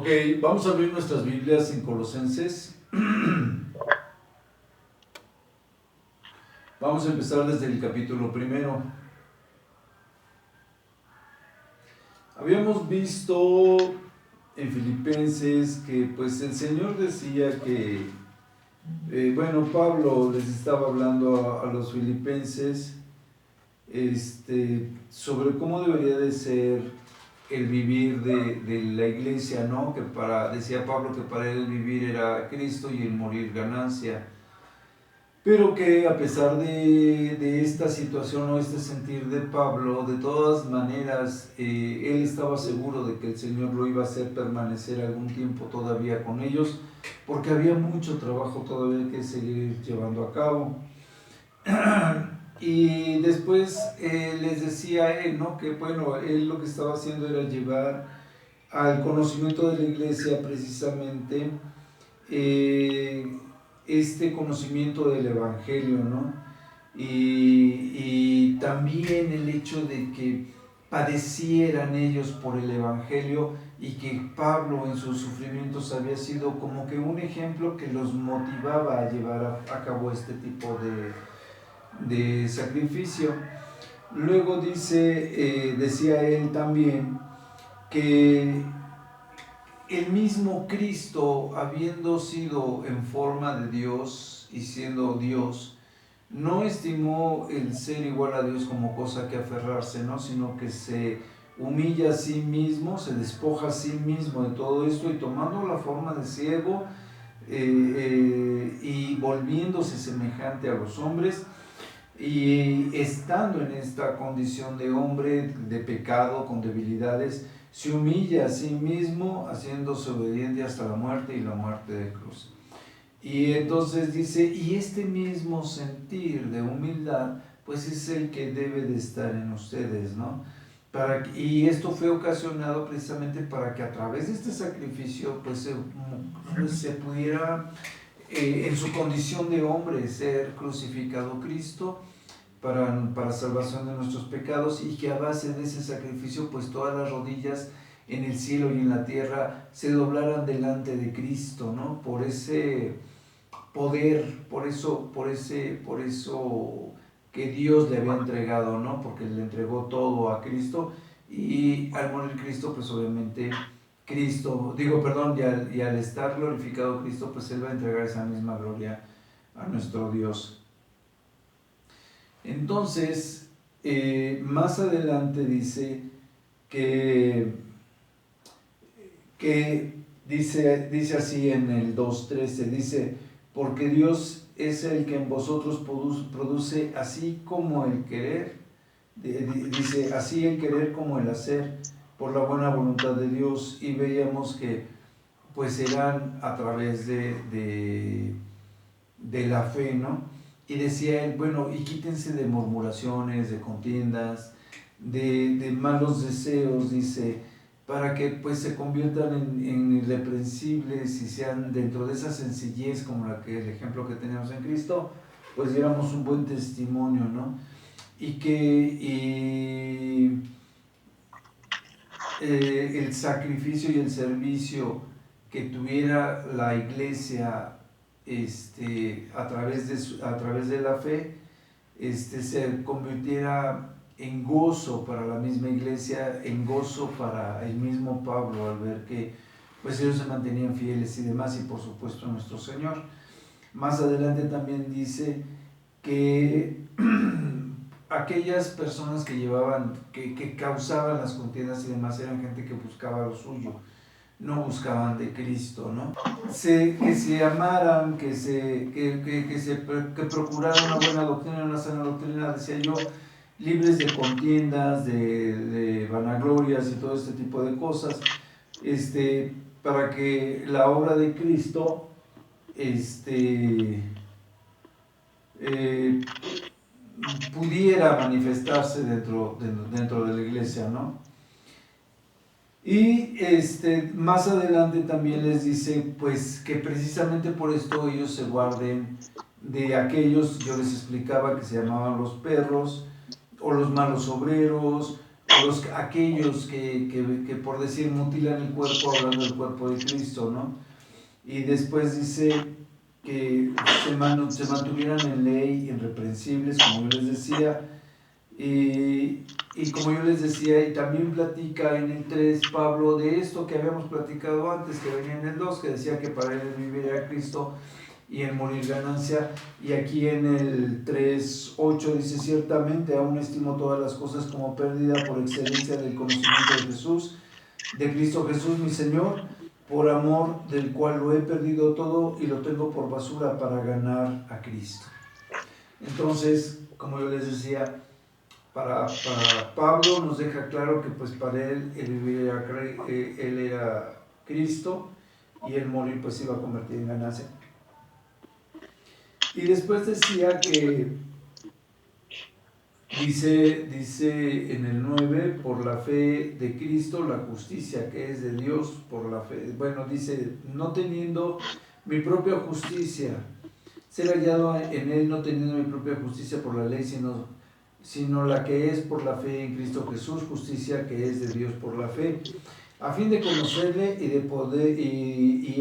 Ok, vamos a abrir nuestras Biblias en Colosenses. Vamos a empezar desde el capítulo 1. Habíamos visto en Filipenses que pues el Señor decía que, Pablo les estaba hablando a los filipenses sobre cómo debería de ser el vivir de la iglesia, ¿no? Decía Pablo que para él el vivir era Cristo y el morir ganancia. Pero que a pesar de esta situación o este sentir de Pablo, de todas maneras, él estaba seguro de que el Señor lo iba a hacer permanecer algún tiempo todavía con ellos, porque había mucho trabajo todavía que seguir llevando a cabo. Y después les decía a él, ¿no? Que bueno, él lo que estaba haciendo era llevar al conocimiento de la iglesia precisamente este conocimiento del Evangelio, ¿no? Y también el hecho de que padecieran ellos por el Evangelio y que Pablo en sus sufrimientos había sido como que un ejemplo que los motivaba a llevar a cabo este tipo de sacrificio. Luego decía él también que el mismo Cristo, habiendo sido en forma de Dios y siendo Dios, no estimó el ser igual a Dios como cosa que aferrarse, ¿no? Sino que se humilla a sí mismo, se despoja a sí mismo de todo esto y tomando la forma de siervo y volviéndose semejante a los hombres, y estando en esta condición de hombre, de pecado, con debilidades, se humilla a sí mismo, haciéndose obediente hasta la muerte y la muerte de cruz. Y entonces dice, y este mismo sentir de humildad, pues es el que debe de estar en ustedes, ¿no? Y esto fue ocasionado precisamente para que a través de este sacrificio, pues se pudiera, en su condición de hombre, ser crucificado Cristo, para salvación de nuestros pecados, y que a base de ese sacrificio pues todas las rodillas en el cielo y en la tierra se doblaran delante de Cristo, ¿no? Por ese poder, por eso que Dios le había entregado, ¿no? Porque le entregó todo a Cristo, y al morir Cristo pues obviamente y al estar glorificado Cristo, pues Él va a entregar esa misma gloria a nuestro Dios. Entonces, más adelante dice que dice así en el 2:13, dice, porque Dios es el que en vosotros produce así como el querer, dice, así el querer como el hacer, por la buena voluntad de Dios. Y veíamos que pues eran a través de la fe, ¿no? Y decía él, bueno, y quítense de murmuraciones, de contiendas, de malos deseos, dice, para que pues se conviertan en irreprensibles y sean dentro de esa sencillez como el ejemplo que tenemos en Cristo, pues diéramos un buen testimonio, ¿no? El sacrificio y el servicio que tuviera la iglesia a través de la fe, se convirtiera en gozo para la misma iglesia, en gozo para el mismo Pablo al ver que pues ellos se mantenían fieles y demás, y por supuesto nuestro Señor. Más adelante también dice que aquellas personas que causaban las contiendas y demás eran gente que buscaba lo suyo, no buscaban de Cristo, ¿no? Que se amaran, que procuraran una buena doctrina, una sana doctrina, decía yo, libres de contiendas, de vanaglorias y todo este tipo de cosas, para que la obra de Cristo, pudiera manifestarse dentro de la iglesia, ¿no? Y más adelante también les dice pues que precisamente por esto ellos se guarden de aquellos, yo les explicaba, que se llamaban los perros o los malos obreros aquellos que por decir mutilan el cuerpo, hablando del cuerpo de Cristo, ¿no? Y después dice que se mantuvieran en ley irreprensibles, como yo les decía, y como yo les decía, y también platica en el 3 Pablo de esto que habíamos platicado antes, que venía en el 2, que decía que para él vivir era Cristo y en morir ganancia, y aquí en el 3:8 dice: ciertamente aún estimo todas las cosas como pérdida por excelencia del conocimiento de Jesús, de Cristo Jesús mi Señor, por amor del cual lo he perdido todo y lo tengo por basura para ganar a Cristo. Entonces, como yo les decía, para Pablo nos deja claro que pues para él él era Cristo, y el morir pues iba a convertir en ganancia. Y después decía que dice en el 9, por la fe de Cristo, la justicia que es de Dios por la fe. Bueno, dice, no teniendo mi propia justicia, ser hallado en él, no teniendo mi propia justicia por la ley, sino la que es por la fe en Cristo Jesús, justicia que es de Dios por la fe, a fin de conocerle y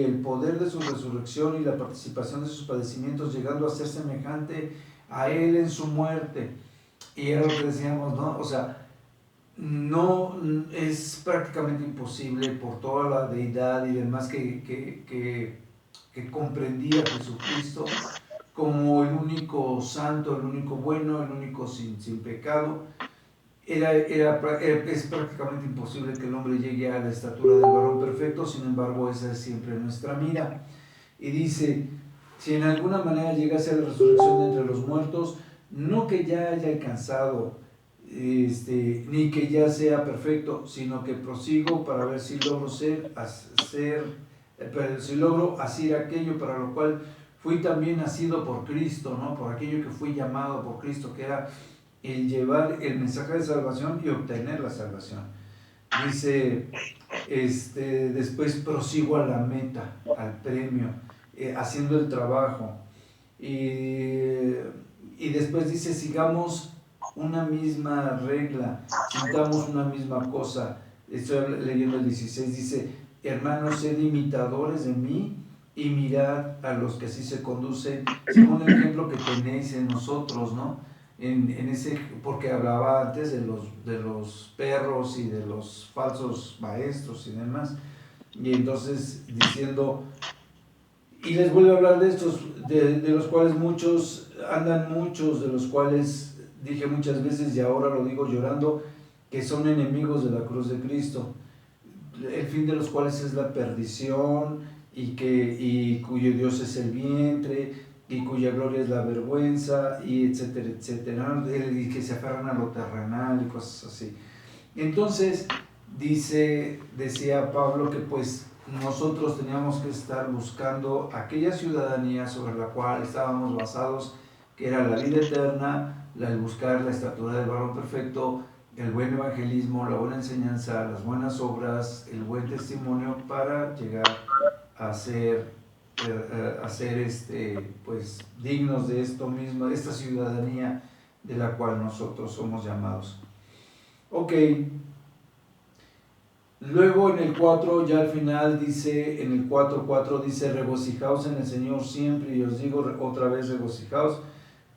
el poder de su resurrección y la participación de sus padecimientos, llegando a ser semejante a él en su muerte. Y era lo que decíamos, ¿no? O sea, no es prácticamente imposible por toda la deidad y demás que comprendía Jesucristo como el único santo, el único bueno, el único sin pecado. Es prácticamente imposible que el hombre llegue a la estatura del varón perfecto. Sin embargo, esa es siempre nuestra mira. Y dice, si en alguna manera llegase a la resurrección de entre los muertos, no que ya haya alcanzado, ni que ya sea perfecto, sino que prosigo para ver si logro si logro hacer aquello para lo cual fui también nacido por Cristo, ¿no? Por aquello que fui llamado por Cristo, que era el llevar el mensaje de salvación y obtener la salvación. Dice, después prosigo a la meta, al premio, haciendo el trabajo. Y después dice, sigamos una misma regla, sintamos una misma cosa. Estoy leyendo el 16, dice, hermanos, sed imitadores de mí y mirad a los que así se conducen, según el ejemplo que tenéis en nosotros, ¿no? En ese, porque hablaba antes de los perros y de los falsos maestros y demás. Y entonces diciendo, y les vuelvo a hablar de estos, de los cuales muchos, de los cuales dije muchas veces y ahora lo digo llorando, que son enemigos de la cruz de Cristo, el fin de los cuales es la perdición, y cuyo Dios es el vientre, y cuya gloria es la vergüenza, y etcétera, etcétera, y que se aferran a lo terrenal y cosas así. Entonces, decía Pablo que pues nosotros teníamos que estar buscando aquella ciudadanía sobre la cual estábamos basados, que era la vida eterna, el buscar la estatura del varón perfecto, el buen evangelismo, la buena enseñanza, las buenas obras, el buen testimonio, para llegar a ser pues dignos de esto mismo, de esta ciudadanía de la cual nosotros somos llamados. Ok. Luego en el 4, ya al final dice, en el 4:4 dice, regocijaos en el Señor siempre, y os digo otra vez, regocijaos,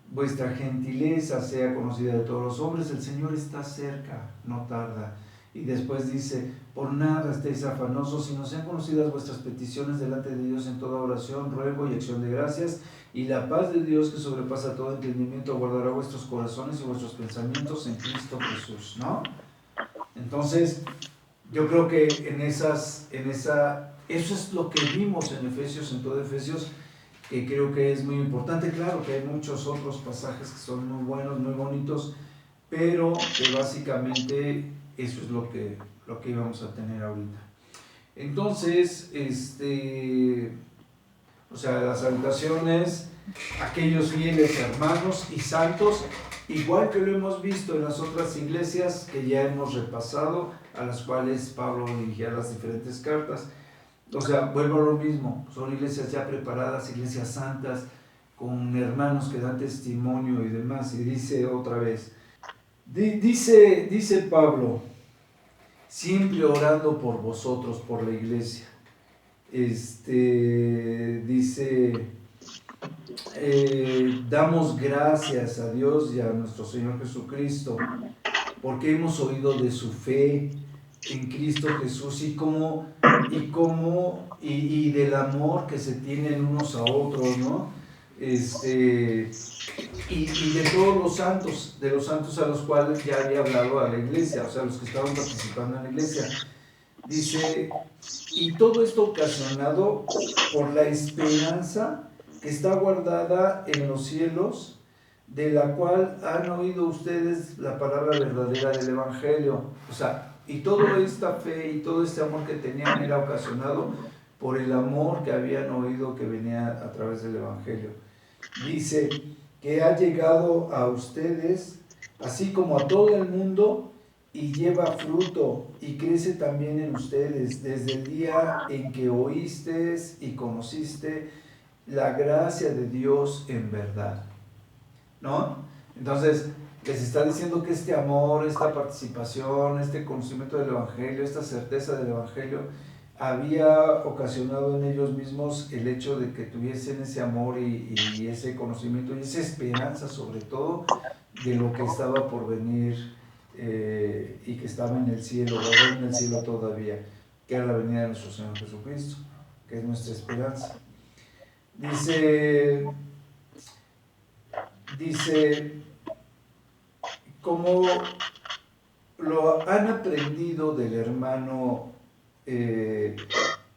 vuestra gentileza sea conocida de todos los hombres, el Señor está cerca, no tarda. Y después dice, por nada estéis afanosos, sino sean conocidas vuestras peticiones delante de Dios en toda oración, ruego y acción de gracias, y la paz de Dios, que sobrepasa todo entendimiento, guardará vuestros corazones y vuestros pensamientos en Cristo Jesús, ¿no? Entonces, yo creo que eso es lo que vimos en Efesios, en todo Efesios, que creo que es muy importante. Claro que hay muchos otros pasajes que son muy buenos, muy bonitos, pero que básicamente eso es lo que íbamos a tener ahorita. Entonces, las salutaciones, aquellos fieles hermanos y santos, igual que lo hemos visto en las otras iglesias que ya hemos repasado, a las cuales Pablo dirigía las diferentes cartas. O sea, vuelvo a lo mismo, son iglesias ya preparadas, iglesias santas, con hermanos que dan testimonio y demás. Y dice otra vez, Dice Pablo, siempre orando por vosotros, por la iglesia. Dice, damos gracias a Dios y a nuestro Señor Jesucristo, porque hemos oído de su fe en Cristo Jesús y del amor que se tienen unos a otros, ¿no? Y de todos los santos, de los santos a los cuales ya había hablado a la iglesia, o sea, los que estaban participando en la iglesia. Dice, y todo esto ocasionado por la esperanza que está guardada en los cielos, de la cual han oído ustedes la palabra verdadera del Evangelio. O sea, y toda esta fe y todo este amor que tenían era ocasionado por el amor que habían oído que venía a través del Evangelio. Dice que ha llegado a ustedes, así como a todo el mundo, y lleva fruto y crece también en ustedes desde el día en que oísteis y conociste la gracia de Dios en verdad, ¿no? Entonces les está diciendo que este amor, esta participación, este conocimiento del Evangelio, esta certeza del Evangelio había ocasionado en ellos mismos el hecho de que tuviesen ese amor y ese conocimiento y esa esperanza sobre todo de lo que estaba por venir, y que estaba en el cielo, va en el cielo todavía, que era la venida de nuestro Señor Jesucristo, que es nuestra esperanza. Dice, como lo han aprendido del hermano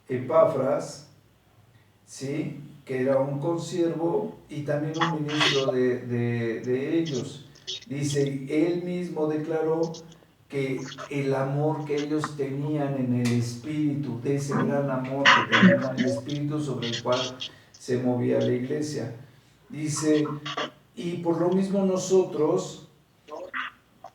Epafras, ¿sí?, que era un consiervo y también un ministro de ellos. Dice, él mismo declaró que el amor que ellos tenían en el Espíritu, de ese gran amor que tenían en el Espíritu sobre el cual se movía la iglesia. Dice, y por lo mismo nosotros,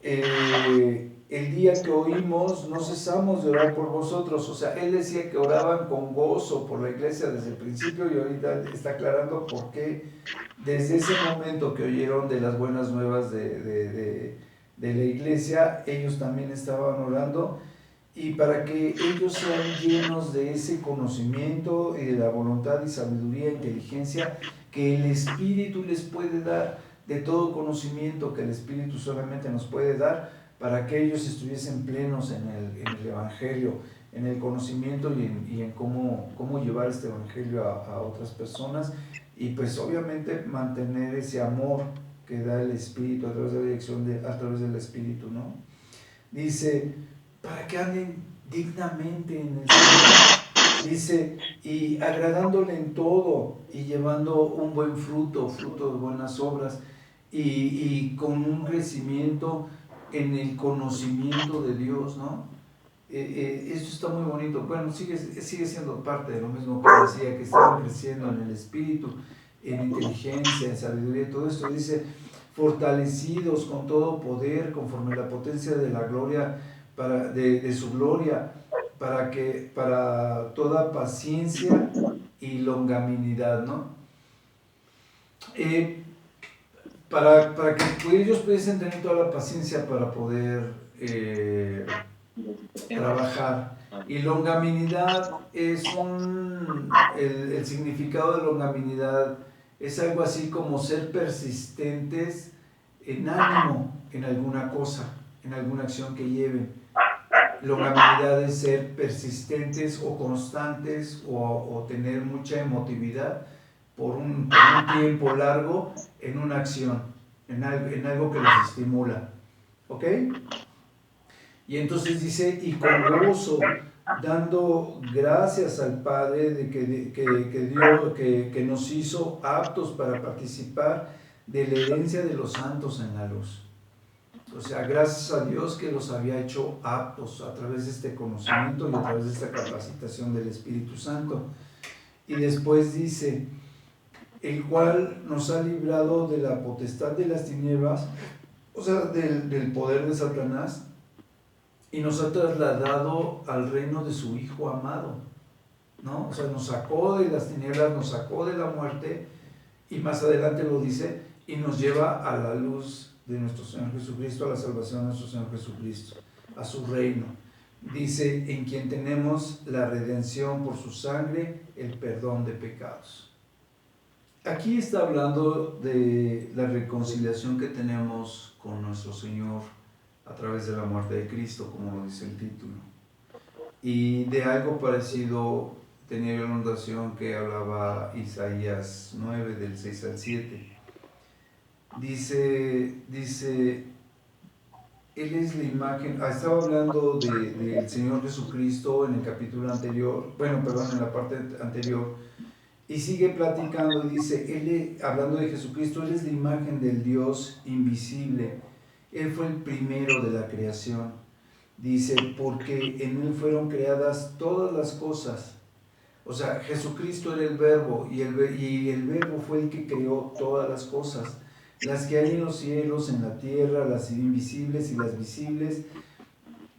el día que oímos, no cesamos de orar por vosotros. O sea, él decía que oraban con gozo por la iglesia desde el principio y ahorita está aclarando por qué desde ese momento que oyeron de las buenas nuevas de la iglesia, ellos también estaban orando, y para que ellos sean llenos de ese conocimiento y de la voluntad y sabiduría e inteligencia que el Espíritu les puede dar, de todo conocimiento que el Espíritu solamente nos puede dar, para que ellos estuviesen plenos en el Evangelio, en el conocimiento y en cómo llevar este Evangelio a otras personas, y pues obviamente mantener ese amor que da el Espíritu a través de la dirección, a través del Espíritu, ¿no? Dice, para que anden dignamente en el Señor. Dice, y agradándole en todo y llevando un buen fruto de buenas obras, y con un crecimiento en el conocimiento de Dios, ¿no? Esto está muy bonito. Bueno, sigue siendo parte de lo mismo que decía, que estaban creciendo en el espíritu, en inteligencia, en sabiduría, todo esto. Dice, fortalecidos con todo poder, conforme a la potencia de la gloria, de su gloria, para toda paciencia y longanimidad, ¿no? Para que ellos pudiesen tener toda la paciencia para poder trabajar. Y longanimidad es el significado de longanimidad es algo así como ser persistentes en ánimo en alguna cosa, en alguna acción que lleven. Longanimidad es ser persistentes o constantes o tener mucha emotividad por un tiempo largo en una acción, en algo que les estimula. ¿Ok? Y entonces dice, y con gozo, dando gracias al Padre de que nos hizo aptos para participar de la herencia de los santos en la luz. O sea, gracias a Dios que los había hecho aptos a través de este conocimiento y a través de esta capacitación del Espíritu Santo. Y después dice, el cual nos ha librado de la potestad de las tinieblas, o sea, del poder de Satanás, y nos ha trasladado al reino de su Hijo amado, ¿no? O sea, nos sacó de las tinieblas, nos sacó de la muerte, y más adelante lo dice, y nos lleva a la luz de nuestro Señor Jesucristo, a la salvación de nuestro Señor Jesucristo, a su reino. Dice, en quien tenemos la redención por su sangre, el perdón de pecados. Aquí está hablando de la reconciliación que tenemos con nuestro Señor a través de la muerte de Cristo, como lo dice el título. Y de algo parecido tenía yo la anotación que hablaba Isaías 9, del 6 al 7. Dice, Él es la imagen, estaba hablando del Señor Jesucristo en el capítulo anterior, en la parte anterior, y sigue platicando y dice, hablando de Jesucristo, Él es la imagen del Dios invisible, Él fue el primero de la creación. Dice, porque en Él fueron creadas todas las cosas. O sea, Jesucristo era el Verbo y el Verbo fue el que creó todas las cosas. Las que hay en los cielos, en la tierra, las invisibles y las visibles,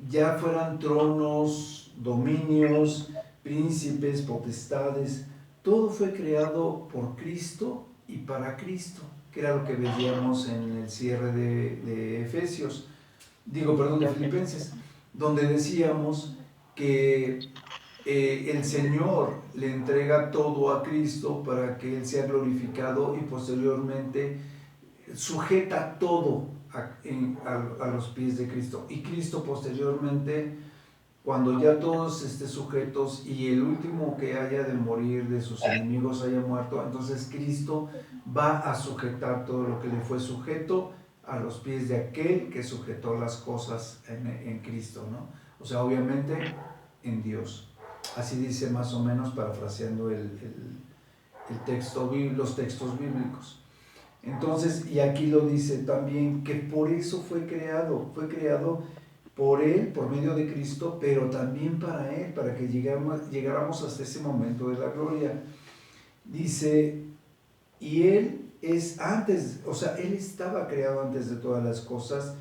ya fueran tronos, dominios, príncipes, potestades, todo fue creado por Cristo y para Cristo, que era lo que veíamos en el cierre de de Filipenses, donde decíamos que el Señor le entrega todo a Cristo para que Él sea glorificado y posteriormente sujeta todo a los pies de Cristo. Y Cristo posteriormente, cuando ya todos estén sujetos y el último que haya de morir de sus enemigos haya muerto, entonces Cristo va a sujetar todo lo que le fue sujeto a los pies de aquel que sujetó las cosas en Cristo, ¿no? O sea, obviamente en Dios. Así dice más o menos, parafraseando los textos bíblicos. Entonces, y aquí lo dice también, que por eso fue creado por Él, por medio de Cristo, pero también para Él, para que llegáramos hasta ese momento de la gloria. Dice, y Él es antes, o sea, Él estaba creado antes de todas las cosas,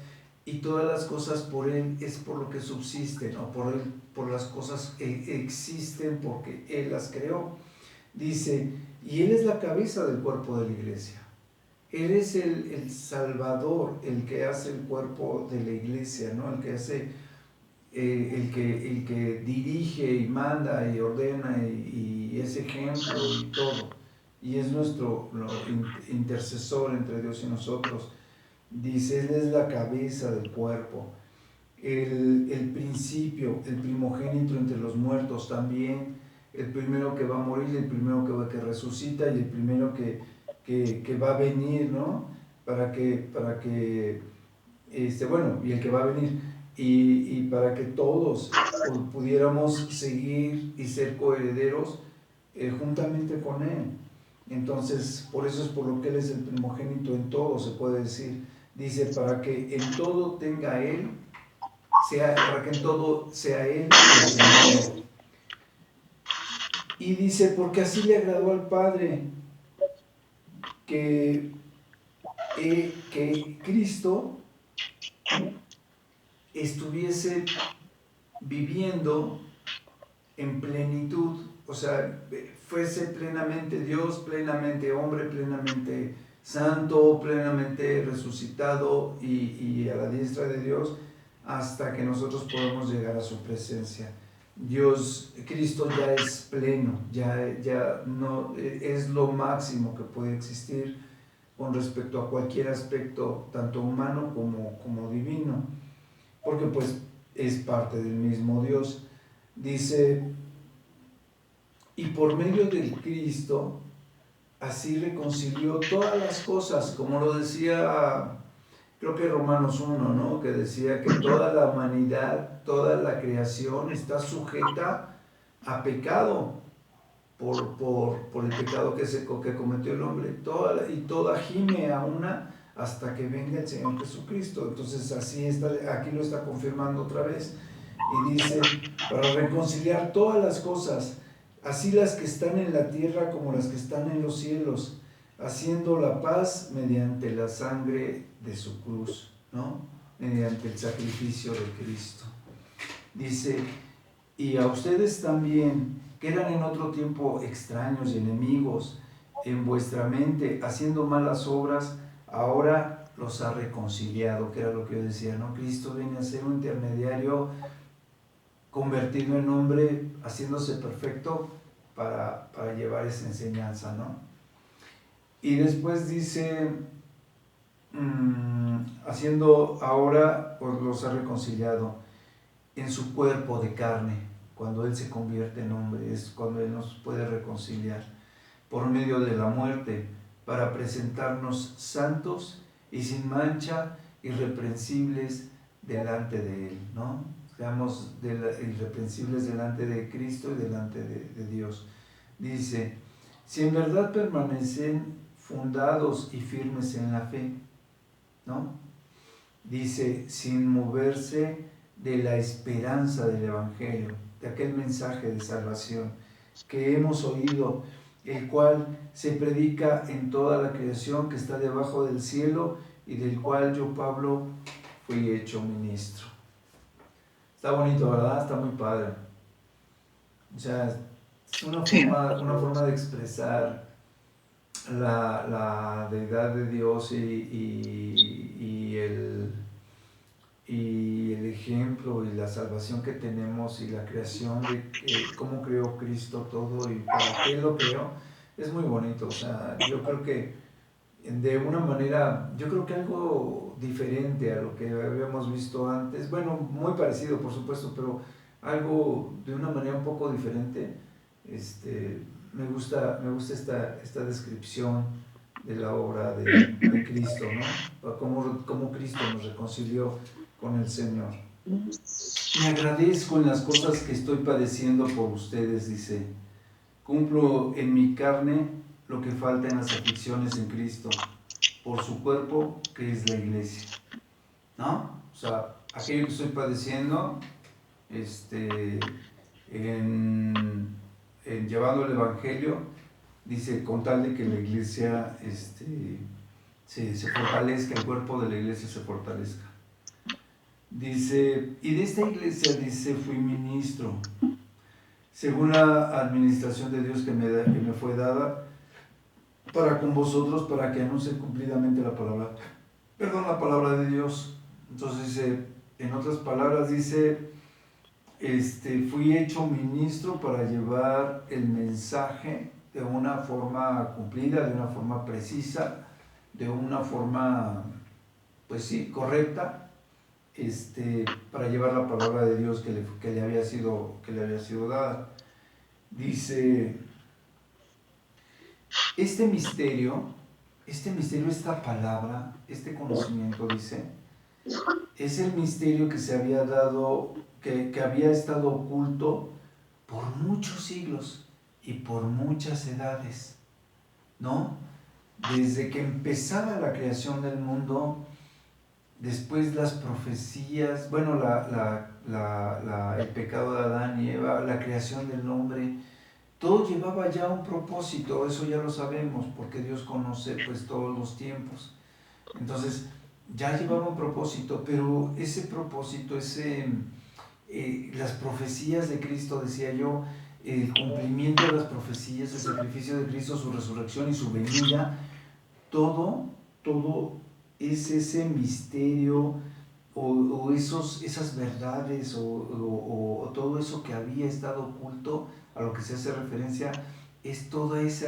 y todas las cosas por Él es por lo que subsisten, o por Él, por las cosas que existen porque Él las creó. Dice, y Él es la cabeza del cuerpo de la iglesia. Él es el Salvador, el que hace el cuerpo de la iglesia, ¿no? El que hace, el que dirige y manda y ordena y es ejemplo y todo. Y es nuestro intercesor entre Dios y nosotros. Dice, Él es la cabeza del cuerpo, el principio, el primogénito entre los muertos también, el primero que va a morir, el primero que resucita y el primero que va a venir, ¿no? Y el que va a venir, y para que todos pudiéramos seguir y ser coherederos juntamente con Él. Entonces, por eso es por lo que Él es el primogénito en todo, se puede decir. Dice, para que en todo tenga Él, para que en todo sea Él el primero. Y dice, porque así le agradó al Padre que Cristo estuviese viviendo en plenitud, o sea, fuese plenamente Dios, plenamente hombre, plenamente santo, plenamente resucitado y a la diestra de Dios, hasta que nosotros podamos llegar a su presencia. Cristo ya es pleno, ya no es lo máximo que puede existir con respecto a cualquier aspecto, tanto humano como divino, porque pues es parte del mismo Dios. Dice, y por medio del Cristo, así reconcilió todas las cosas, como lo decía, creo que Romanos 1, ¿no? Que decía que toda la humanidad, toda la creación está sujeta a pecado, por el pecado que cometió el hombre, toda gime a una hasta que venga el Señor Jesucristo. Entonces así está, aquí lo está confirmando otra vez, y dice, para reconciliar todas las cosas, así las que están en la tierra como las que están en los cielos, haciendo la paz mediante la sangre de su cruz, ¿no? Mediante el sacrificio de Cristo. Dice, y a ustedes también, que eran en otro tiempo extraños y enemigos en vuestra mente, haciendo malas obras, ahora los ha reconciliado, que era lo que yo decía, ¿no? Cristo viene a ser un intermediario convertido en hombre, haciéndose perfecto para llevar esa enseñanza, ¿no? Y después dice, haciendo ahora, pues los ha reconciliado en su cuerpo de carne, cuando Él se convierte en hombre, es cuando Él nos puede reconciliar por medio de la muerte, para presentarnos santos y sin mancha, irreprensibles delante de Él, ¿no? Seamos irreprensibles delante de Cristo y delante de Dios. Dice, si en verdad permanecen fundados y firmes en la fe, ¿no? Dice, sin moverse de la esperanza del Evangelio, de aquel mensaje de salvación que hemos oído, el cual se predica en toda la creación que está debajo del cielo y del cual yo, Pablo, fui hecho ministro. Está bonito, ¿verdad? Está muy padre. O sea, es una forma de expresar la deidad de Dios y el ejemplo y la salvación que tenemos y la creación de cómo creó Cristo todo y para qué lo creó, es muy bonito. O sea, yo creo que de una manera, yo creo que algo diferente a lo que habíamos visto antes, bueno, muy parecido por supuesto, pero algo de una manera un poco diferente. Me gusta esta descripción de la obra de Cristo, ¿no? Cómo Cristo nos reconcilió con el Señor. Me agradezco en las cosas que estoy padeciendo por ustedes, dice. Cumplo en mi carne lo que falta en las aflicciones en Cristo, por su cuerpo que es la iglesia, ¿no? O sea, aquello que estoy padeciendo, en llevando el Evangelio, dice, con tal de que la iglesia se fortalezca, el cuerpo de la iglesia se fortalezca. Dice, y de esta iglesia, dice, fui ministro, según la administración de Dios que me fue dada, para con vosotros, para que anuncien cumplidamente la palabra de Dios. Entonces dice, en otras palabras dice, fui hecho ministro para llevar el mensaje de una forma cumplida, de una forma precisa, de una forma, pues sí, correcta, para llevar la palabra de Dios que le había sido dada. Dice, este misterio, esta palabra, este conocimiento, dice, es el misterio que se había dado, que había estado oculto por muchos siglos y por muchas edades, ¿no? Desde que empezaba la creación del mundo, después las profecías, bueno, el pecado de Adán y Eva, la creación del hombre, todo llevaba ya un propósito, eso ya lo sabemos, porque Dios conoce pues todos los tiempos. Entonces, ya llevaba un propósito, pero ese propósito, las profecías de Cristo, decía yo, el cumplimiento de las profecías, el sacrificio de Cristo, su resurrección y su venida, todo es ese misterio o esas verdades o todo eso que había estado oculto, a lo que se hace referencia, es todo ese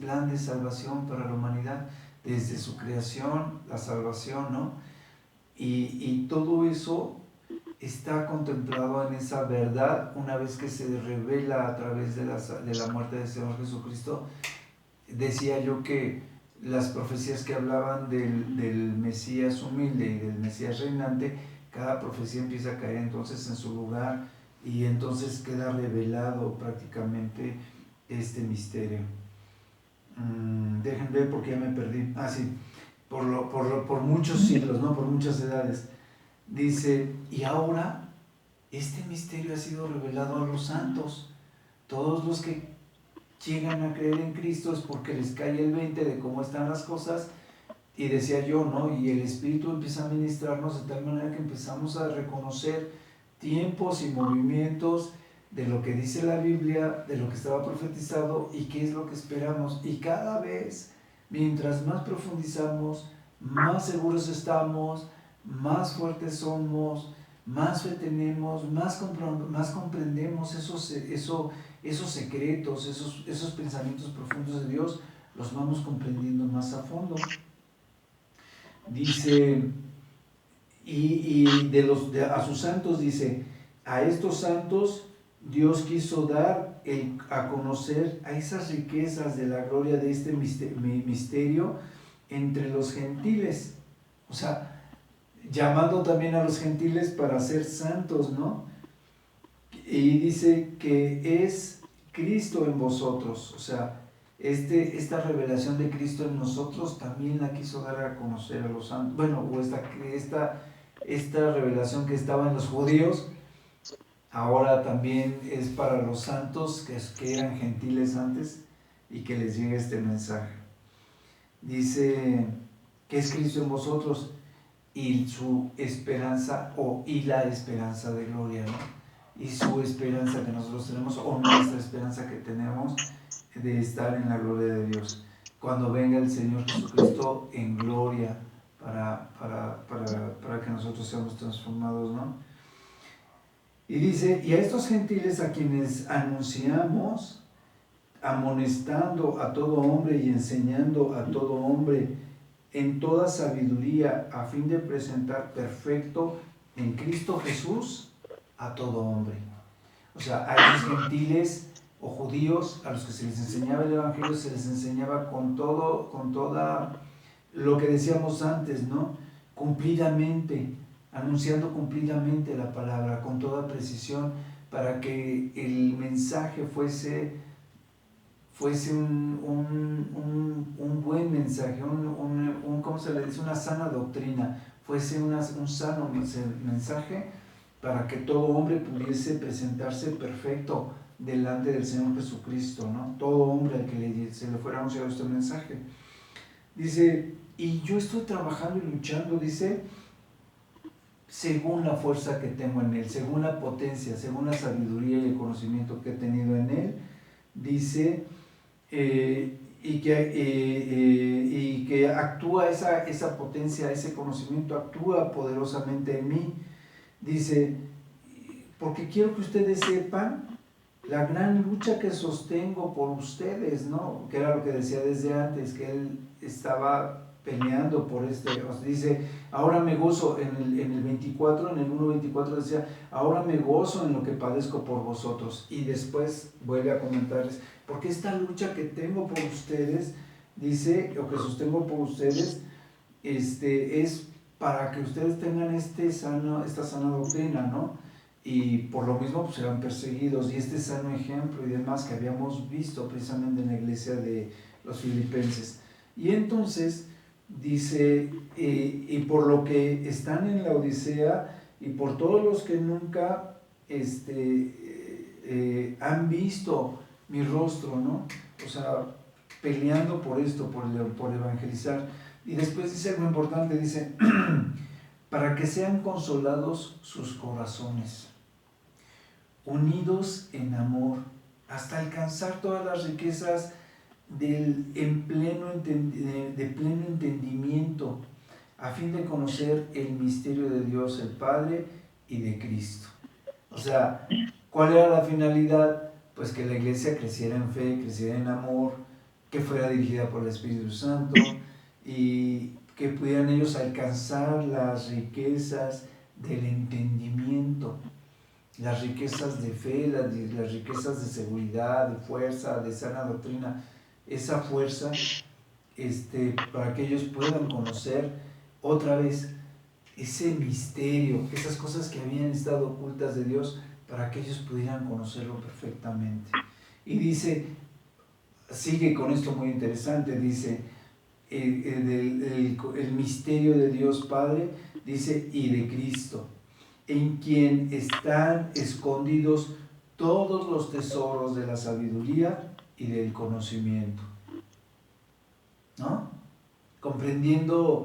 plan de salvación para la humanidad, desde su creación, la salvación, ¿no? Y todo eso está contemplado en esa verdad una vez que se revela a través de la muerte del Señor Jesucristo. Decía yo que las profecías que hablaban del Mesías humilde y del Mesías reinante, cada profecía empieza a caer entonces en su lugar y entonces queda revelado prácticamente este misterio. Déjenme ver porque ya me perdí. Sí, por muchos siglos, ¿no? Por muchas edades. Dice, y ahora este misterio ha sido revelado a los santos. Todos los que llegan a creer en Cristo es porque les cae el 20 de cómo están las cosas. Y decía yo, ¿no? Y el Espíritu empieza a ministrarnos de tal manera que empezamos a reconocer tiempos y movimientos de lo que dice la Biblia, de lo que estaba profetizado y qué es lo que esperamos. Y cada vez, mientras más profundizamos, más seguros estamos, más fuertes somos, más fe tenemos, más comprendemos esos secretos, esos pensamientos profundos de Dios, los vamos comprendiendo más a fondo. Dice, y a sus santos dice, a estos santos Dios quiso dar a conocer a esas riquezas de la gloria de este misterio entre los gentiles. O sea, llamando también a los gentiles para ser santos, ¿no? Y dice que es Cristo en vosotros. O sea, esta revelación de Cristo en nosotros también la quiso dar a conocer a los santos. Bueno, o esta revelación que estaba en los judíos, ahora también es para los santos que eran gentiles antes y que les llegue este mensaje. Dice que es Cristo en vosotros y su esperanza y la esperanza de gloria, ¿no? Y su esperanza que nosotros tenemos, o nuestra esperanza que tenemos de estar en la gloria de Dios. Cuando venga el Señor Jesucristo en gloria para que nosotros seamos transformados, ¿no? Y dice, y a estos gentiles a quienes anunciamos, amonestando a todo hombre y enseñando a todo hombre en toda sabiduría, a fin de presentar perfecto en Cristo Jesús a todo hombre. O sea, a esos gentiles o judíos a los que se les enseñaba el Evangelio, se les enseñaba con toda lo que decíamos antes, ¿no? Cumplidamente, anunciando cumplidamente la palabra, con toda precisión, para que el mensaje fuese un buen mensaje, ¿cómo se le dice? Una sana doctrina, fuese un sano mensaje para que todo hombre pudiese presentarse perfecto delante del Señor Jesucristo, ¿no? Todo hombre al que se le fuera anunciado este mensaje. Dice, y yo estoy trabajando y luchando, dice, según la fuerza que tengo en Él, según la potencia, según la sabiduría y el conocimiento que he tenido en Él, dice, y que actúa esa potencia, ese conocimiento, actúa poderosamente en mí. Dice, porque quiero que ustedes sepan la gran lucha que sostengo por ustedes, ¿no? Que era lo que decía desde antes, que él estaba peleando por dice, ahora me gozo, en el 24, en el 1.24 decía, ahora me gozo en lo que padezco por vosotros. Y después vuelve a comentarles, porque esta lucha que tengo por ustedes, dice, o que sostengo por ustedes, es para que ustedes tengan esta sana doctrina, ¿no? Y por lo mismo pues serán perseguidos, y este sano ejemplo y demás que habíamos visto precisamente en la iglesia de los filipenses. Y entonces dice, y por lo que están en la Odisea y por todos los que nunca han visto mi rostro, ¿no? O sea, peleando por esto, por evangelizar. Y después dice algo importante, dice, para que sean consolados sus corazones, unidos en amor, hasta alcanzar todas las riquezas de pleno entendimiento, a fin de conocer el misterio de Dios el Padre y de Cristo. O sea, ¿cuál era la finalidad? Pues que la iglesia creciera en fe, creciera en amor, que fuera dirigida por el Espíritu Santo y que pudieran ellos alcanzar las riquezas del entendimiento, las riquezas de fe, las riquezas de seguridad, de fuerza, de sana doctrina, esa fuerza para que ellos puedan conocer otra vez ese misterio, esas cosas que habían estado ocultas de Dios, para que ellos pudieran conocerlo perfectamente. Y dice, sigue con esto muy interesante, dice, el misterio de Dios Padre, dice, y de Cristo, en quien están escondidos todos los tesoros de la sabiduría y del conocimiento, ¿no? Comprendiendo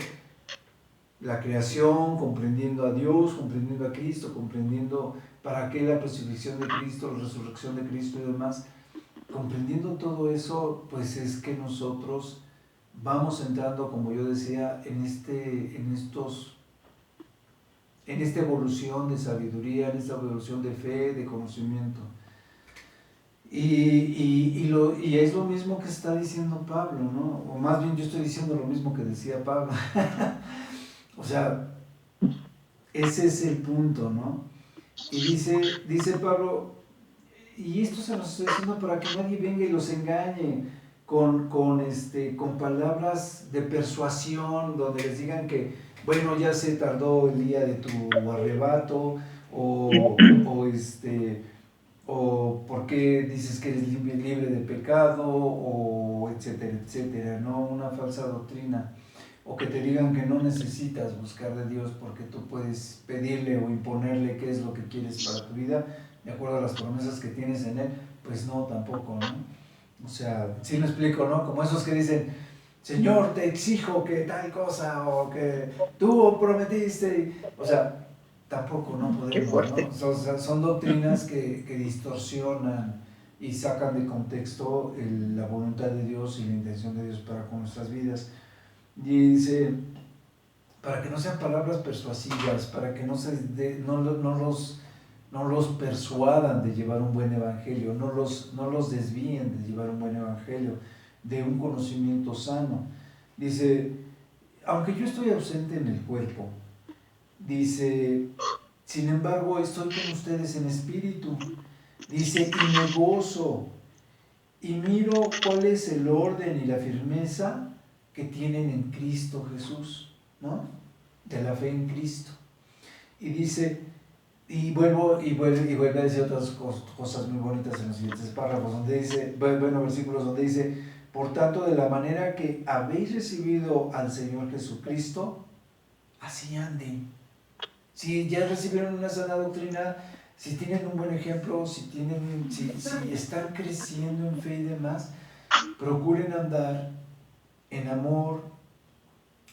la creación, comprendiendo a Dios, comprendiendo a Cristo, comprendiendo para qué la crucifixión de Cristo, la resurrección de Cristo y demás, comprendiendo todo eso, pues es que nosotros vamos entrando, como yo decía, en esta evolución de sabiduría, en esta evolución de fe, de conocimiento. Y es lo mismo que está diciendo Pablo, ¿no? O más bien yo estoy diciendo lo mismo que decía Pablo. O sea, ese es el punto, ¿no? Y dice Pablo, y esto se nos está diciendo para que nadie venga y los engañe con palabras de persuasión, donde les digan que, bueno, ya se tardó el día de tu arrebato, o por qué dices que eres libre de pecado, o etcétera, etcétera, ¿no? Una falsa doctrina. O que te digan que no necesitas buscar de Dios porque tú puedes pedirle o imponerle qué es lo que quieres para tu vida, de acuerdo a las promesas que tienes en Él. Pues no, tampoco, ¿no? O sea, sí me explico, ¿no? Como esos que dicen, Señor, te exijo que tal cosa, o que tú prometiste, o sea, tampoco no podemos, ¿no? O sea, son doctrinas que distorsionan y sacan de contexto la voluntad de Dios y la intención de Dios para con nuestras vidas. Y dice, para que no sean palabras persuasivas, para que no los persuadan de llevar un buen evangelio, no los desvíen de llevar un buen evangelio, de un conocimiento sano. Dice, aunque yo estoy ausente en el cuerpo, dice, sin embargo estoy con ustedes en espíritu. Dice, y me gozo, y miro cuál es el orden y la firmeza que tienen en Cristo Jesús, ¿no? De la fe en Cristo. Y dice, y vuelve a decir otras cosas muy bonitas en los siguientes párrafos, donde dice, versículos donde dice, por tanto, de la manera que habéis recibido al Señor Jesucristo, así anden. Si ya recibieron una sana doctrina, si tienen un buen ejemplo, si están creciendo en fe y demás, procuren andar en amor,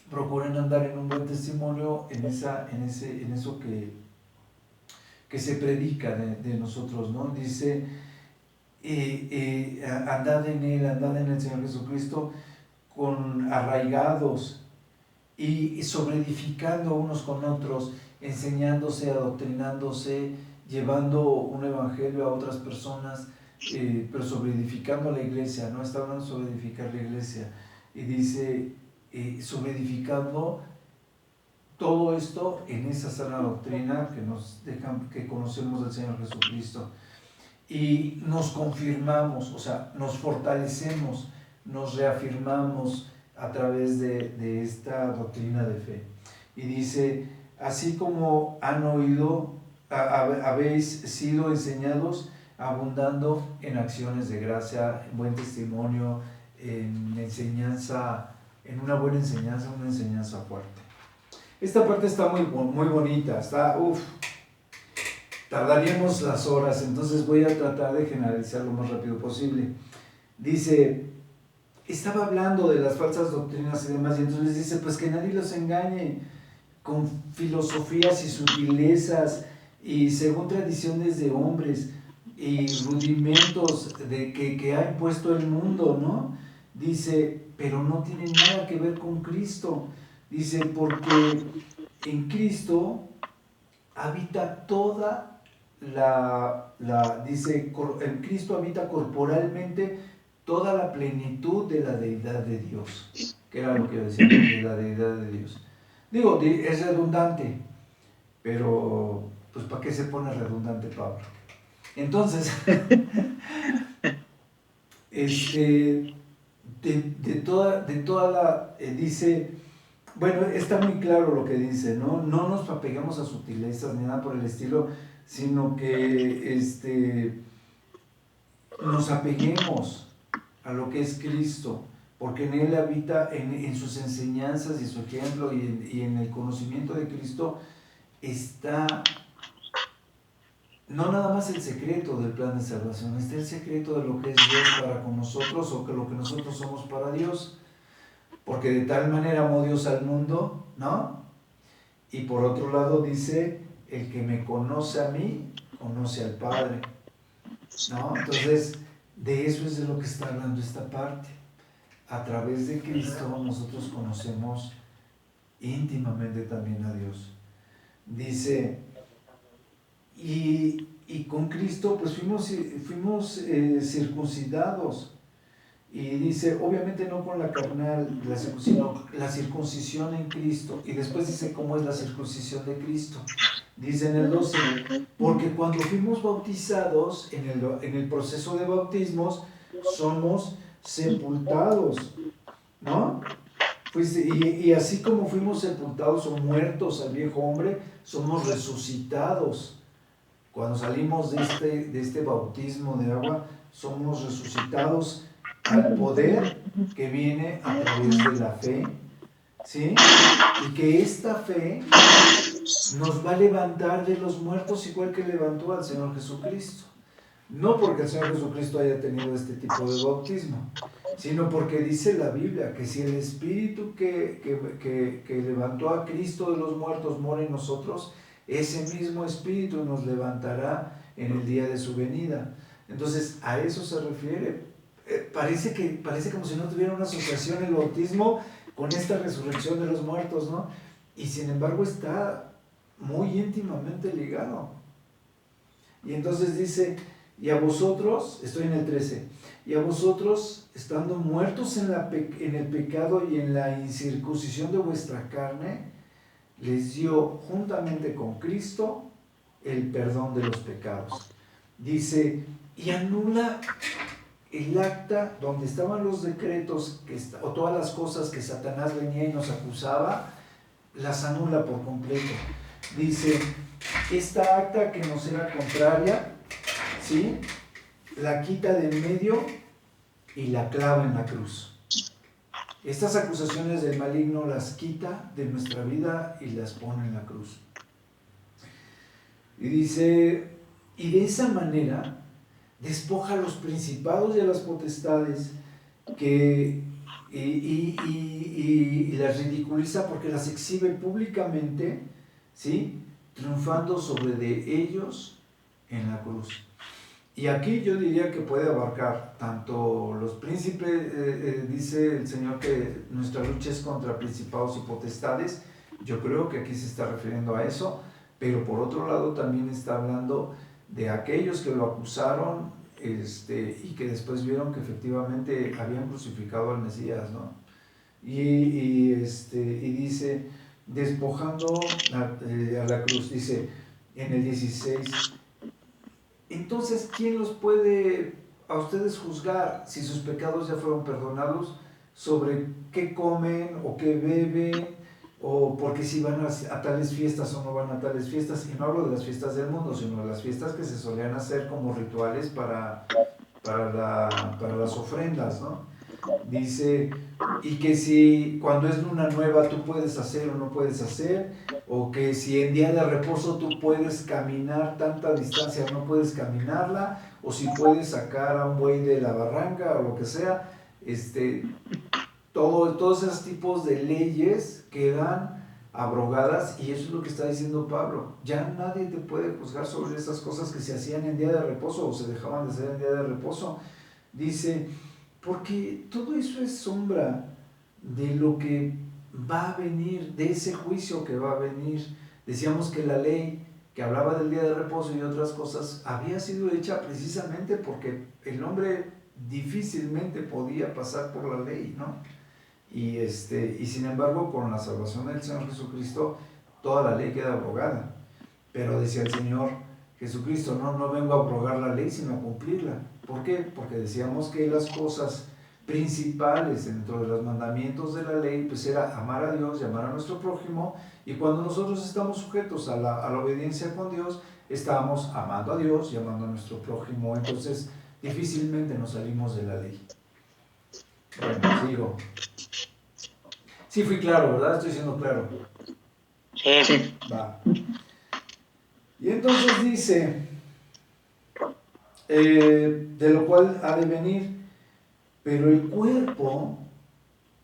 procuren andar en un buen testimonio, en eso que se predica de nosotros, ¿no? Dice, andad en Él, andad en el Señor Jesucristo, arraigados y sobreedificando unos con otros, enseñándose, adoctrinándose, llevando un evangelio a otras personas, pero sobreedificando a la iglesia, no está hablando sobre edificar la iglesia, y dice, sobreedificando todo esto en esa sana doctrina que conocemos del Señor Jesucristo. Y nos confirmamos, o sea, nos fortalecemos, nos reafirmamos a través de esta doctrina de fe. Y dice, así como han oído, habéis sido enseñados, abundando en acciones de gracia, en buen testimonio, en enseñanza, en una buena enseñanza, una enseñanza fuerte. Esta parte está muy bonita, tardaríamos las horas, entonces voy a tratar de generalizar lo más rápido posible. Dice, estaba hablando de las falsas doctrinas y demás, y entonces dice, pues que nadie los engañe con filosofías y sutilezas y según tradiciones de hombres y rudimentos que ha impuesto el mundo, ¿no? Dice, pero no tiene nada que ver con Cristo. Dice, porque en Cristo habita toda dice, en Cristo habita corporalmente toda la plenitud de la deidad de Dios, que era lo que yo decía, de la deidad de Dios. Digo, es redundante, pero pues ¿para qué se pone redundante Pablo? Entonces, dice, bueno, está muy claro lo que dice, ¿no? No nos apeguemos a sutilezas ni nada por el estilo, sino que nos apeguemos a lo que es Cristo, porque en Él habita, en sus enseñanzas y su ejemplo y en el conocimiento de Cristo está no nada más el secreto del plan de salvación, está el secreto de lo que es Dios para con nosotros o que lo que nosotros somos para Dios. Porque de tal manera amó Dios al mundo, ¿no? Y por otro lado dice, el que me conoce a mí, conoce al Padre, ¿no? Entonces, de eso es de lo que está hablando esta parte. a través de Cristo nosotros conocemos íntimamente también a Dios. Dice, y con Cristo pues fuimos circuncidados. Y dice, obviamente no con la carnal, sino la circuncisión en Cristo. Y después dice cómo es la circuncisión de Cristo. Dice en el 12, porque cuando fuimos bautizados, en el proceso de bautismos, somos sepultados, ¿no? Pues, y así como fuimos sepultados o muertos al viejo hombre, somos resucitados. Cuando salimos de este bautismo de agua, somos resucitados al poder que viene a través de la fe, ¿sí? Y que esta fe nos va a levantar de los muertos igual que levantó al Señor Jesucristo. No porque el Señor Jesucristo haya tenido este tipo de bautismo, sino porque dice la Biblia que si el Espíritu que levantó a Cristo de los muertos mora en nosotros, ese mismo Espíritu nos levantará en el día de su venida. Entonces, a eso se refiere. Parece como si no tuviera una asociación el bautismo con esta resurrección de los muertos, ¿no? Y sin embargo está muy íntimamente ligado. Y entonces dice, y a vosotros, estoy en el 13, y a vosotros, estando muertos en el pecado y en la incircuncisión de vuestra carne, les dio juntamente con Cristo el perdón de los pecados. Dice, y anula el acta donde estaban los decretos o todas las cosas que Satanás venía y nos acusaba, las anula por completo. Dice, esta acta que nos era contraria, ¿sí?, la quita de en medio y la clava en la cruz. Estas acusaciones del maligno las quita de nuestra vida y las pone en la cruz. Y dice, y de esa manera despoja a los principados y a las potestades y las ridiculiza porque las exhibe públicamente, ¿sí?, triunfando sobre de ellos en la cruz. Y aquí yo diría que puede abarcar tanto los príncipes, dice el Señor que nuestra lucha es contra principados y potestades. Yo creo que aquí se está refiriendo a eso, pero por otro lado también está hablando de aquellos que lo acusaron y que después vieron que efectivamente habían crucificado al Mesías, ¿no? Y dice, despojando a la cruz, dice en el 16, entonces, ¿quién los puede a ustedes juzgar si sus pecados ya fueron perdonados? Sobre qué comen o qué beben, o porque si van a tales fiestas o no van a tales fiestas. Y no hablo de las fiestas del mundo, sino de las fiestas que se solían hacer como rituales para las ofrendas, ¿no? Dice, y que si cuando es luna nueva tú puedes hacer o no puedes hacer, o que si en día de reposo tú puedes caminar tanta distancia o no puedes caminarla, o si puedes sacar a un buey de la barranca o lo que sea, todos esos tipos de leyes quedan abrogadas, y eso es lo que está diciendo Pablo. Ya nadie te puede juzgar sobre esas cosas que se hacían en día de reposo o se dejaban de hacer en día de reposo. Dice, porque todo eso es sombra de lo que va a venir, de ese juicio que va a venir. Decíamos que la ley que hablaba del día de reposo y otras cosas había sido hecha precisamente porque el hombre difícilmente podía pasar por la ley, ¿no? Y sin embargo, con la salvación del Señor Jesucristo, toda la ley queda abrogada. Pero decía el Señor Jesucristo, no vengo a abrogar la ley, sino a cumplirla. ¿Por qué? Porque decíamos que las cosas principales dentro de los mandamientos de la ley, pues era amar a Dios y amar a nuestro prójimo, y cuando nosotros estamos sujetos a la obediencia con Dios, estamos amando a Dios y amando a nuestro prójimo. Entonces, difícilmente nos salimos de la ley. Bueno, sigo. Sí fui claro, ¿verdad? Estoy siendo claro. Sí. Va. Y entonces dice, de lo cual ha de venir, pero el cuerpo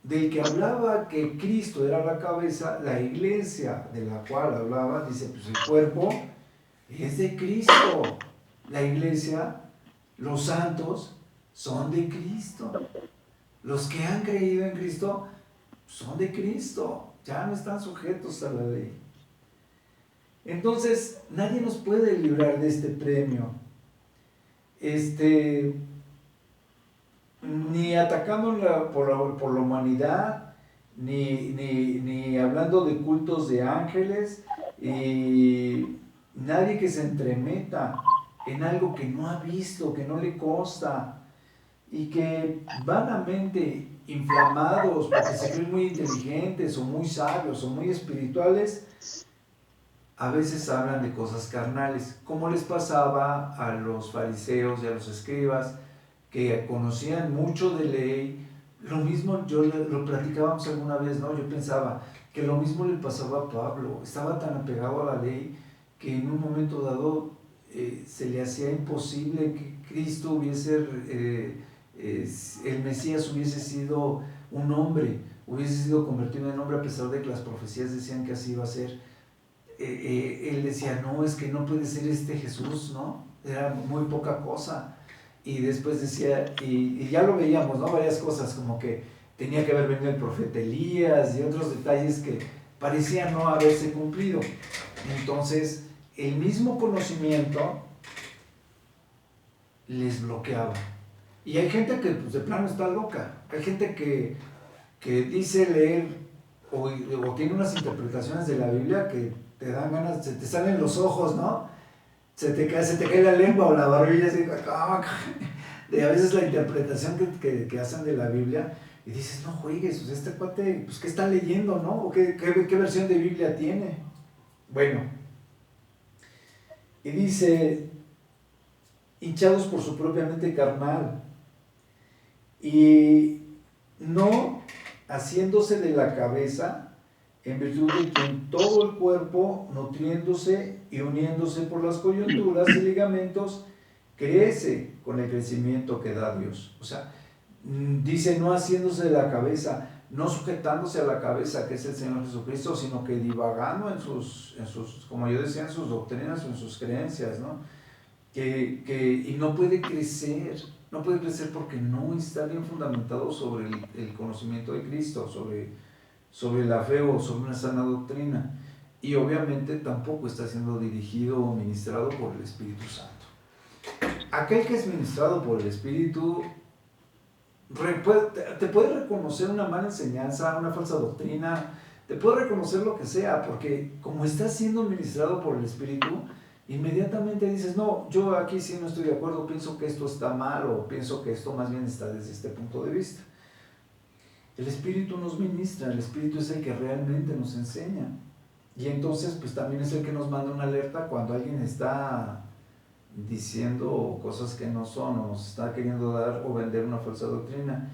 del que hablaba que Cristo era la cabeza, la iglesia de la cual hablaba, dice, pues el cuerpo es de Cristo. La iglesia, los santos, son de Cristo. Los que han creído en Cristo son de Cristo, ya no están sujetos a la ley. Entonces, nadie nos puede librar de este premio. Ni atacando por la humanidad, ni hablando de cultos de ángeles, y nadie que se entremeta en algo que no ha visto, que no le consta, y que vanamente inflamados porque se creen muy inteligentes o muy sabios o muy espirituales, a veces hablan de cosas carnales, como les pasaba a los fariseos y a los escribas, que conocían mucho de ley. Lo mismo, lo platicábamos alguna vez, ¿no? Yo pensaba que lo mismo le pasaba a Pablo. Estaba tan apegado a la ley que en un momento dado se le hacía imposible que Cristo hubiese, el Mesías hubiese sido un hombre, hubiese sido convertido en hombre, a pesar de que las profecías decían que así iba a ser. Él decía, no, es que no puede ser este Jesús, ¿no? Era muy poca cosa. Y después decía, y ya lo veíamos, ¿no? Varias cosas, como que tenía que haber venido el profeta Elías y otros detalles que parecían no haberse cumplido. Entonces, el mismo conocimiento les bloqueaba. Y hay gente que pues, de plano está loca. Hay gente que dice leer o tiene unas interpretaciones de la Biblia que te dan ganas, se te salen los ojos, ¿no? Se te cae la lengua o la barbilla, así, de a veces la interpretación que hacen de la Biblia, y dices, no juegues, pues este cuate, pues ¿qué está leyendo, no? ¿O qué versión de Biblia tiene? Bueno, y dice, hinchados por su propia mente carnal, y no haciéndose de la cabeza, en virtud de quien todo el cuerpo, nutriéndose y uniéndose por las coyunturas y ligamentos, crece con el crecimiento que da Dios. O sea, dice no haciéndose de la cabeza, no sujetándose a la cabeza que es el Señor Jesucristo, sino que divagando en sus como yo decía, en sus doctrinas o en sus creencias, ¿no? Y no puede crecer porque no está bien fundamentado sobre el conocimiento de Cristo, sobre la fe o sobre una sana doctrina, y obviamente tampoco está siendo dirigido o ministrado por el Espíritu Santo. Aquel que es ministrado por el Espíritu te puede reconocer una mala enseñanza, una falsa doctrina, te puede reconocer lo que sea, porque como está siendo ministrado por el Espíritu, inmediatamente dices, no, yo aquí sí no estoy de acuerdo, pienso que esto está mal, o pienso que esto más bien está desde este punto de vista. El Espíritu nos ministra, el Espíritu es el que realmente nos enseña. Y entonces, pues también es el que nos manda una alerta cuando alguien está diciendo cosas que no son, o nos está queriendo dar o vender una falsa doctrina.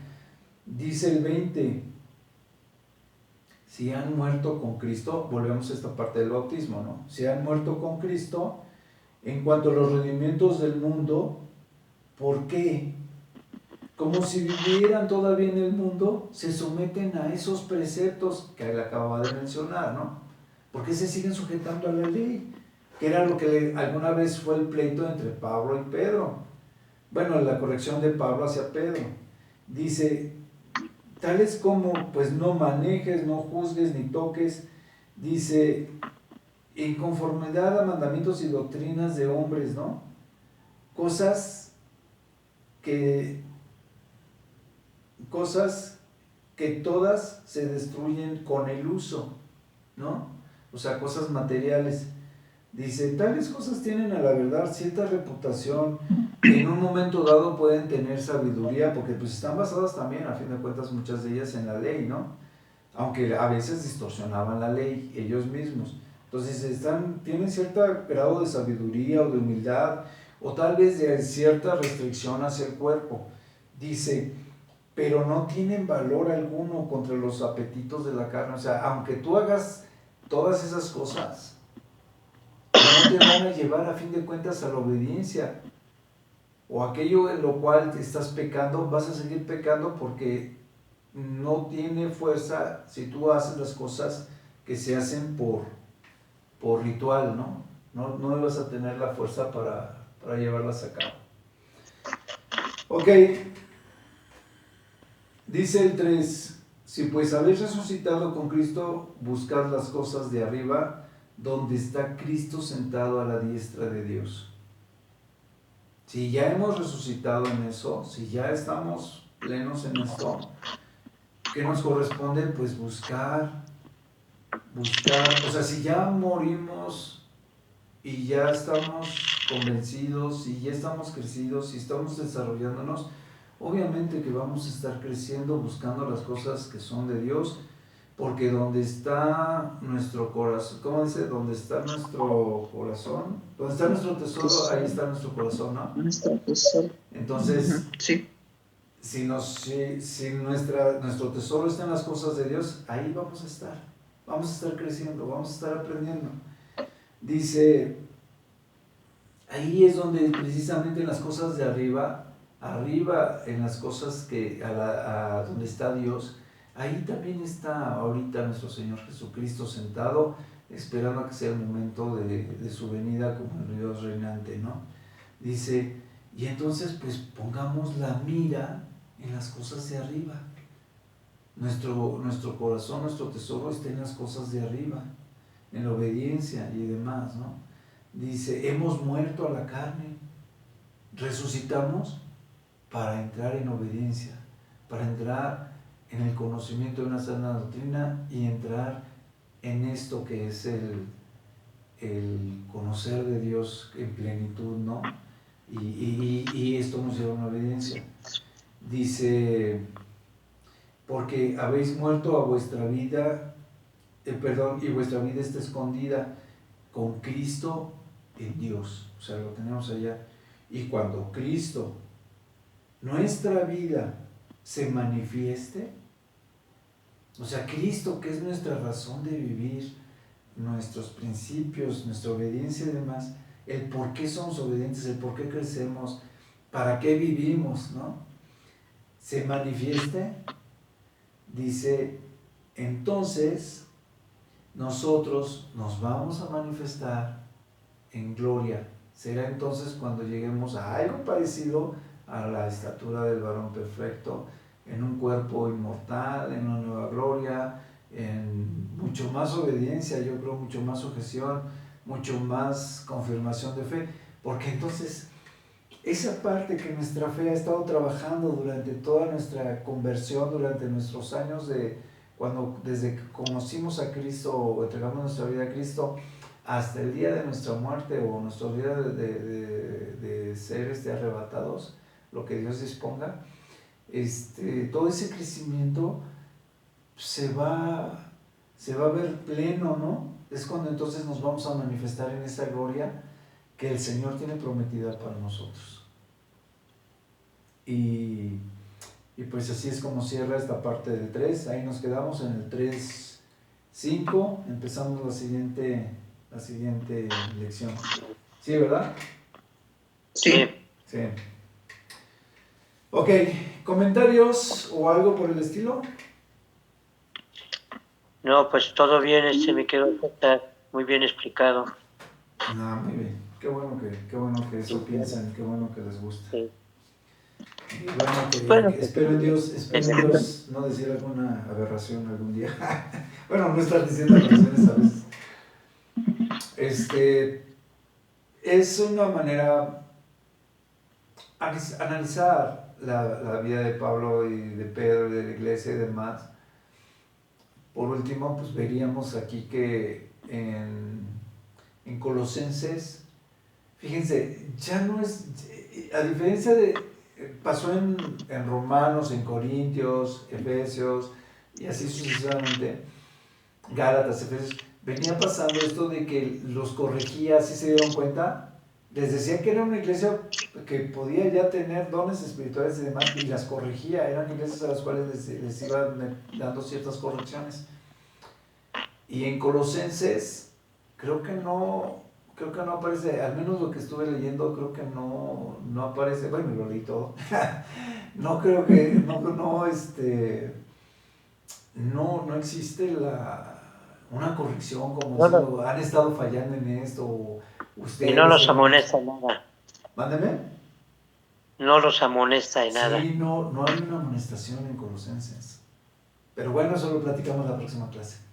Dice el 20, si han muerto con Cristo, volvemos a esta parte del bautismo, ¿no? Si han muerto con Cristo, en cuanto a los rendimientos del mundo, ¿por qué? Como si vivieran todavía en el mundo, se someten a esos preceptos que él acababa de mencionar, ¿no? ¿Por qué se siguen sujetando a la ley? Que era lo que alguna vez fue el pleito entre Pablo y Pedro. Bueno, la corrección de Pablo hacia Pedro. Dice, tales como, pues no manejes, no juzgues, ni toques. Dice, en conformidad a mandamientos y doctrinas de hombres, ¿no? Cosas que todas se destruyen con el uso, ¿no? O sea, cosas materiales. Dice, tales cosas tienen a la verdad cierta reputación, que en un momento dado pueden tener sabiduría, porque pues están basadas también, a fin de cuentas, muchas de ellas en la ley, ¿no? Aunque a veces distorsionaban la ley ellos mismos. Entonces tienen cierto grado de sabiduría o de humildad, o tal vez de cierta restricción hacia el cuerpo. Dice, pero no tienen valor alguno contra los apetitos de la carne. O sea, aunque tú hagas todas esas cosas, no te van a llevar a fin de cuentas a la obediencia. O aquello en lo cual te estás pecando, vas a seguir pecando porque no tiene fuerza si tú haces las cosas que se hacen por ritual, ¿no? No vas a tener la fuerza para llevarlas a cabo. Ok. Dice el 3, si pues habéis resucitado con Cristo, buscad las cosas de arriba, donde está Cristo sentado a la diestra de Dios. Si ya hemos resucitado en eso, si ya estamos plenos en esto, ¿qué nos corresponde? Pues buscar, o sea, si ya morimos y ya estamos convencidos, y ya estamos crecidos, y estamos desarrollándonos, obviamente que vamos a estar creciendo buscando las cosas que son de Dios, porque donde está nuestro corazón, ¿cómo dice? Donde está nuestro corazón, donde está nuestro tesoro, ahí está nuestro corazón, ¿no? Nuestro tesoro. Entonces, Sí. si nuestro tesoro está en las cosas de Dios, ahí vamos a estar creciendo, vamos a estar aprendiendo. Dice, ahí es donde precisamente en las cosas de arriba en las cosas que donde está Dios, ahí también está ahorita nuestro Señor Jesucristo sentado, esperando a que sea el momento de su venida como el Dios reinante, ¿no? Dice, y entonces pues pongamos la mira en las cosas de arriba. Nuestro corazón, nuestro tesoro está en las cosas de arriba, en la obediencia y demás, ¿no? Dice, hemos muerto a la carne, resucitamos para entrar en obediencia, para entrar en el conocimiento de una sana doctrina y entrar en esto que es el conocer de Dios en plenitud, ¿no? Y esto nos lleva a una obediencia. Dice, porque habéis muerto a vuestra vida, y vuestra vida está escondida con Cristo en Dios. O sea, lo tenemos allá. Y cuando Cristo, nuestra vida, se manifieste, o sea, Cristo, que es nuestra razón de vivir, nuestros principios, nuestra obediencia y demás, el por qué somos obedientes, el por qué crecemos, para qué vivimos, ¿no? Se manifieste, dice, entonces nosotros nos vamos a manifestar en gloria. Será entonces cuando lleguemos a algo parecido a la estatura del varón perfecto, en un cuerpo inmortal, en una nueva gloria, en mucho más obediencia, yo creo, mucho más sujeción, mucho más confirmación de fe, porque entonces esa parte que nuestra fe ha estado trabajando durante toda nuestra conversión, durante nuestros años desde que conocimos a Cristo o entregamos nuestra vida a Cristo, hasta el día de nuestra muerte o nuestro día de ser arrebatados, lo que Dios disponga, todo ese crecimiento se va a ver pleno, ¿no? Es cuando entonces nos vamos a manifestar en esa gloria que el Señor tiene prometida para nosotros. Y pues así es como cierra esta parte del 3. Ahí nos quedamos en el 3:5. Empezamos la siguiente lección. ¿Sí, verdad? Sí. Sí. Ok, ¿comentarios o algo por el estilo? No, pues todo bien, me quedó muy bien explicado. No, muy bien. Qué bueno que eso piensan, qué bueno que les gusta. Sí. Y bueno, que espero en Dios no decir alguna aberración algún día. Bueno, no estar diciendo aberraciones a veces. Es una manera analizar la vida de Pablo y de Pedro y de la iglesia y demás. Por último, pues veríamos aquí que en Colosenses, fíjense, ya no es, a diferencia pasó en Romanos, en Corintios, Efesios y así sucesivamente, Gálatas, Efesios, venía pasando esto de que los corregía, ¿sí se dieron cuenta? Les decía que era una iglesia que podía ya tener dones espirituales y demás, y las corregía, eran iglesias a las cuales les iban dando ciertas correcciones. Y en Colosenses, creo que no aparece, al menos lo que estuve leyendo, creo que no aparece, bueno, lo leí todo, no creo que, no existe una corrección como diciendo, han estado fallando en esto, o ustedes... Y no nos amonesta nada. Mándeme. no los amonesta de nada. Sí, no hay una amonestación en Colosenses. Pero bueno, eso lo platicamos la próxima clase.